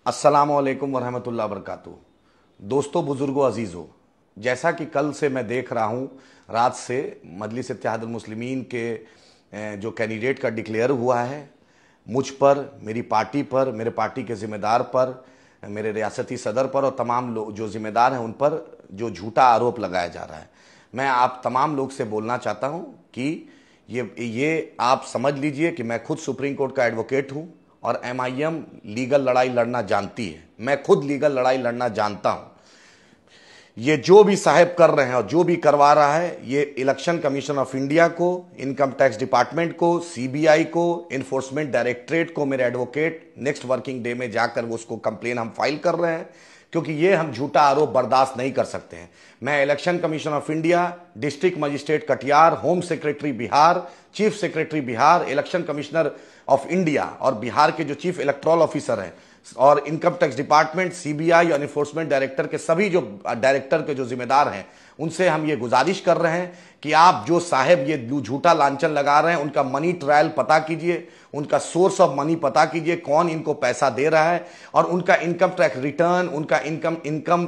अस्सलामुअलैकुम वरहमतुल्लाह वबरकातुहू। दोस्तों, बुजुर्गों, अजीज़ों, जैसा कि कल से मैं देख रहा हूँ, रात से मजलिस इत्तेहादुल मुस्लिमीन के जो कैंडिडेट का डिक्लेयर हुआ है, मुझ पर, मेरी पार्टी पर, मेरे पार्टी के ज़िम्मेदार पर, मेरे रियासती सदर पर और तमाम लोग जो ज़िम्मेदार हैं उन पर जो झूठा आरोप लगाया जा रहा है। मैं आप तमाम लोग से बोलना चाहता हूँ कि ये आप समझ लीजिए कि मैं खुद सुप्रीम कोर्ट का एडवोकेट हूँ और एमआईएम लीगल लड़ाई लड़ना जानती है। मैं खुद लीगल लड़ाई लड़ना जानता हूं। ये जो भी साहब कर रहे हैं और जो भी करवा रहा है, ये इलेक्शन कमीशन ऑफ इंडिया को, इनकम टैक्स डिपार्टमेंट को, सीबीआई को, इन्फोर्समेंट डायरेक्टरेट को, मेरे एडवोकेट नेक्स्ट वर्किंग डे में जाकर वो उसको कंप्लेन हम फाइल कर रहे हैं, क्योंकि ये हम झूठा आरोप बर्दाश्त नहीं कर सकते हैं। मैं election commission of India, district magistrate Katihar, home secretary Bihar, chief secretary Bihar, election commissioner of India और बिहार के जो चीफ इलेक्टोरल ऑफिसर हैं और इनकम टैक्स डिपार्टमेंट, सीबीआई और इन्फोर्समेंट डायरेक्टर के सभी जो डायरेक्टर के जो जिम्मेदार हैं, उनसे हम ये गुजारिश कर रहे हैं कि आप जो साहब ये झूठा लांछन लगा रहे हैं, उनका मनी ट्रायल पता कीजिए, उनका सोर्स ऑफ मनी पता कीजिए, कौन इनको पैसा दे रहा है, और उनका इनकम टैक्स रिटर्न, उनका इनकम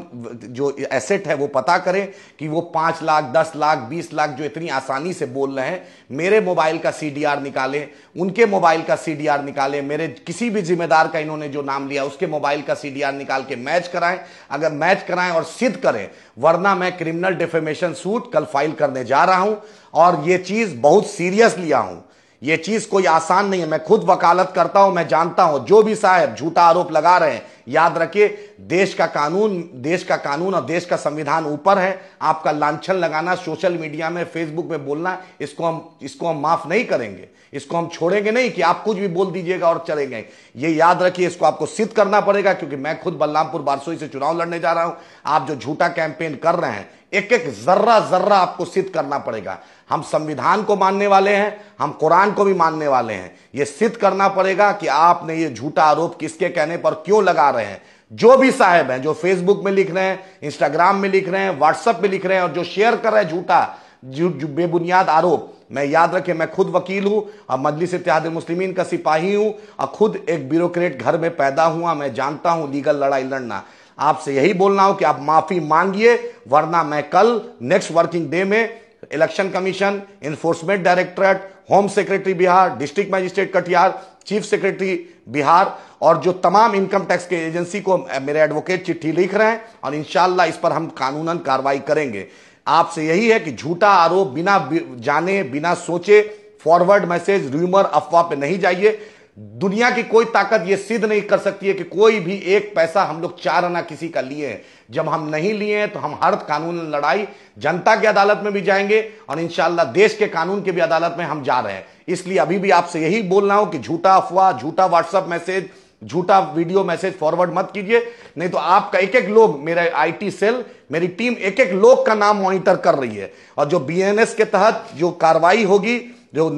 जो एसेट है वो पता करें कि वो 5 लाख, 10 लाख, 20 लाख जो इतनी आसानी से बोल रहे हैं। मेरे मोबाइल का सीडीआर निकालें, उनके मोबाइल का सीडीआर निकालें, मेरे किसी भी जिम्मेदार का इन्होंने जो नाम लिया उसके मोबाइल का सीडीआर निकाल के मैच कराएं। अगर मैच कराएं और सिद्ध करें, वरना मैं क्रिमिनल डिफेमेशन सूट कल फाइल करने जा रहा हूं और ये चीज बहुत सीरियस लिया हूं। ये चीज कोई आसान नहीं है। मैं खुद वकालत करता हूं, मैं जानता हूं। जो भी साहब झूठा आरोप लगा रहे हैं, याद रखिए, देश का कानून और देश का संविधान ऊपर है। आपका लांछन लगाना, सोशल मीडिया में, फेसबुक में बोलना, इसको हम माफ नहीं करेंगे। इसको हम छोड़ेंगे नहीं कि आप कुछ भी बोल दीजिएगा और चले गए। ये याद रखिए, इसको आपको सिद्ध करना पड़ेगा, क्योंकि मैं खुद बलरामपुर बारसोई से चुनाव लड़ने जा रहा हूं। आप जो झूठा कैंपेन कर रहे हैं, एक एक जर्रा आपको सिद्ध करना पड़ेगा। हम संविधान को मानने वाले हैं, हम कुरान को भी मानने वाले हैं। यह सिद्ध करना पड़ेगा कि आपने ये झूठा आरोप किसके कहने पर क्यों लगा रहे हैं। जो भी साहब हैं, जो फेसबुक में लिख रहे हैं, इंस्टाग्राम में लिख रहे हैं, व्हाट्सएप में लिख रहे हैं और जो शेयर कर रहे हैं झूठा बेबुनियाद आरोप, मैं याद रखे, मैं खुद वकील हूं और मजलिस इत्तेहादुल मुस्लिमीन का सिपाही हूं और खुद एक ब्यूरोक्रेट घर में पैदा हुआ। मैं जानता हूं लीगल लड़ाई लड़ना। आपसे यही बोलना हो कि आप माफी मांगिए, वरना मैं कल नेक्स्ट वर्किंग डे में election commission, enforcement directorate, home secretary Bihar, district magistrate Katihar, chief secretary Bihar और जो तमाम इनकम टैक्स के एजेंसी को मेरे एडवोकेट चिट्ठी लिख रहे हैं और इंशाल्लाह इस पर हम कानूनन कार्रवाई करेंगे। आपसे यही है कि झूठा आरोप बिना जाने, बिना सोचे, फॉरवर्ड मैसेज, रूमर, अफवाह पे नहीं जाइए। दुनिया की कोई ताकत यह सिद्ध नहीं कर सकती है कि कोई भी एक पैसा हम लोग 4 आना किसी का लिए हैं। जब हम नहीं लिए हैं तो हम हर कानून लड़ाई जनता की अदालत में भी जाएंगे और इंशाल्लाह देश के कानून की भी अदालत में हम जा रहे हैं। इसलिए अभी भी आपसे यही बोलना हो कि झूठा अफवाह, झूठा व्हाट्सएप मैसेज, झूठा वीडियो मैसेज फॉरवर्ड मत कीजिए, नहीं तो आपका एक एक लोग, मेरा आईटी सेल, मेरी टीम एक एक लोग का नाम मॉनिटर कर रही है और जो बीएनएस के तहत जो कार्रवाई होगी, जो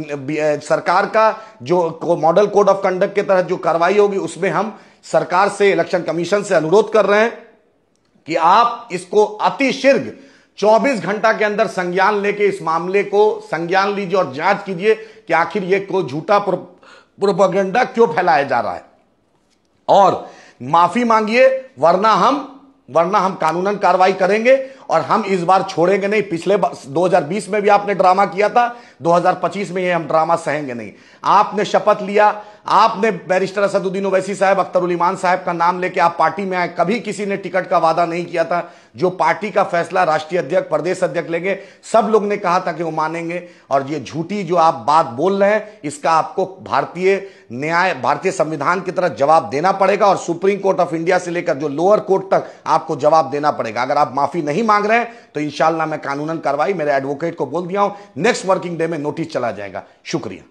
सरकार का जो मॉडल कोड ऑफ कंडक्ट के तहत जो कार्रवाई होगी, उसमें हम सरकार से, इलेक्शन कमीशन से अनुरोध कर रहे हैं कि आप इसको अतिशीघ्र 24 घंटा के अंदर संज्ञान लेके इस मामले को संज्ञान लीजिए और जांच कीजिए कि आखिर ये कोई झूठा प्रोपेगेंडा क्यों फैलाया जा रहा है और माफी मांगिए, वरना हम कानूनन कार्रवाई करेंगे और हम इस बार छोड़ेंगे नहीं। पिछले 2020 में भी आपने ड्रामा किया था, 2025 में ये हम ड्रामा सहेंगे नहीं। आपने शपथ लिया, आपने बैरिस्टर असदुद्दीन ओवैसी साहब, अख्तरुल ईमान साहब का नाम लेके आप पार्टी में आए। कभी किसी ने टिकट का वादा नहीं किया था। जो पार्टी का फैसला राष्ट्रीय अध्यक्ष, प्रदेश अध्यक्ष लेंगे, सब लोग ने कहा था कि वो मानेंगे। और ये झूठी जो आप बात बोल रहे हैं, इसका आपको भारतीय न्याय, भारतीय संविधान की तरह जवाब देना पड़ेगा और सुप्रीम कोर्ट ऑफ इंडिया से लेकर जो लोअर कोर्ट तक आपको जवाब देना पड़ेगा। अगर आप माफी नहीं मांग रहे हैं तो इंशाल्लाह मैं कानूनन कार्रवाई, मेरे एडवोकेट को बोल दिया हूं, नेक्स्ट वर्किंग डे में नोटिस चला जाएगा। शुक्रिया।